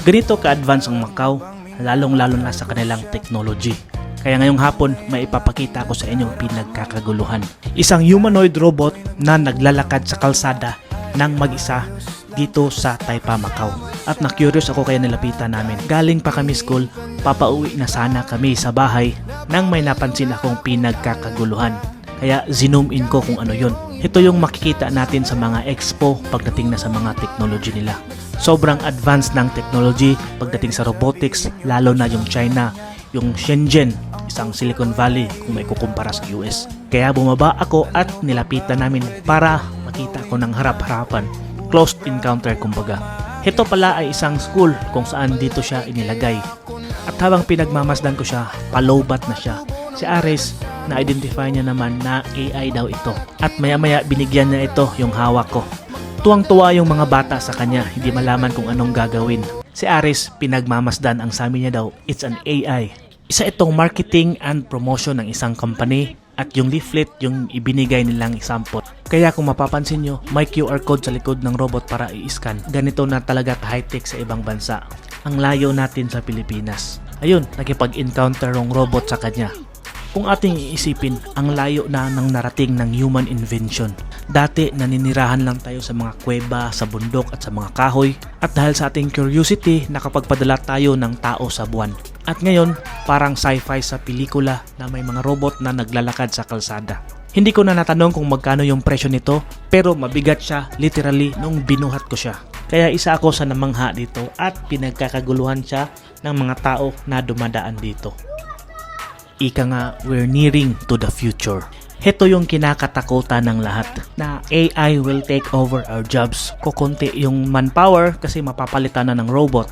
Ganito ka-advance ang Macau, lalong-lalo na sa kanilang technology. Kaya ngayong hapon, may ipapakita ko sa inyong pinagkakaguluhan. Isang humanoid robot na naglalakad sa kalsada ng mag-isa dito sa Taipa, Macau. At na-curious ako kaya nilapitan namin. Galing pa kami school, papauwi na sana kami sa bahay nang may napansin akong pinagkakaguluhan. Kaya zoom in ko kung ano yun. Ito yung makikita natin sa mga expo pagdating na sa mga technology nila. Sobrang advanced ng technology pagdating sa robotics, lalo na yung China, yung Shenzhen, isang Silicon Valley kung may kukumpara sa US. Kaya bumaba ako at nilapitan namin para makita ko ng harap-harapan. Close encounter kumbaga. Ito pala ay isang school kung saan dito siya inilagay. At habang pinagmamasdan ko siya, palowbat na siya. Si Ares, na-identify niya naman na AI daw ito. At maya-maya binigyan niya ito yung hawak ko. Tuwang-tuwa yung mga bata sa kanya, hindi malaman kung anong gagawin. Si Ares, pinagmamasdan ang sabi niya daw, it's an AI. Isa itong marketing and promotion ng isang company at yung leaflet yung ibinigay nilang example. Kaya kung mapapansin nyo, may QR code sa likod ng robot para i-scan. Ganito na talaga high-tech sa ibang bansa. Ang layo natin sa Pilipinas. Ayun, nakipag-encounter ng robot sa kanya. Kung ating iisipin, ang layo na ng narating ng human invention. Dati naninirahan lang tayo sa mga kuweba, sa bundok at sa mga kahoy. At dahil sa ating curiosity, nakapagpadala tayo ng tao sa buwan. At ngayon, parang sci-fi sa pelikula na may mga robot na naglalakad sa kalsada. Hindi ko na natanong kung magkano yung presyo nito, pero mabigat siya literally nung binuhat ko siya. Kaya isa ako sa namangha dito at pinagkakaguluhan siya ng mga tao na dumadaan dito. Ika nga, we're nearing to the future. Heto yung kinakatakutan ng lahat, na AI will take over our jobs. Kukunti yung manpower kasi mapapalitan na ng robot.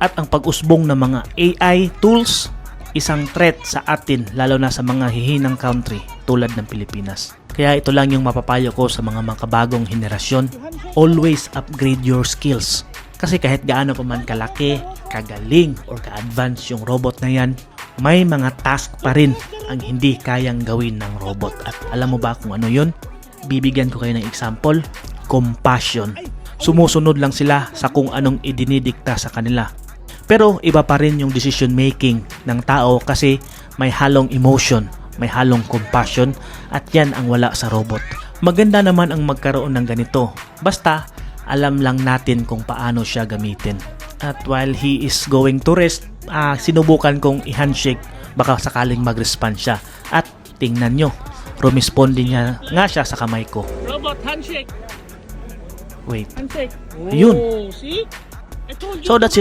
At ang pag-usbong ng mga AI tools, isang threat sa atin lalo na sa mga hihinang country tulad ng Pilipinas. Kaya ito lang yung mapapayo ko sa mga makabagong henerasyon. Always upgrade your skills. Kasi kahit gaano pa man kalaki, kagaling, or ka-advance yung robot na yan, may mga task pa rin ang hindi kayang gawin ng robot. At alam mo ba kung ano yun? Bibigyan ko kayo ng example, compassion. Sumusunod lang sila sa kung anong idinidikta sa kanila. Pero iba pa rin yung decision making ng tao kasi may halong emotion, may halong compassion at yan ang wala sa robot. Maganda naman ang magkaroon ng ganito. Basta alam lang natin kung paano siya gamitin. At while he is going to rest, sinubukan kong i-handshake baka sakaling mag-respond siya. At tingnan nyo, rumisponde niya nga siya sa kamay ko. Robot handshake. Wait. Handshake. Ayun. See? I told you. So that's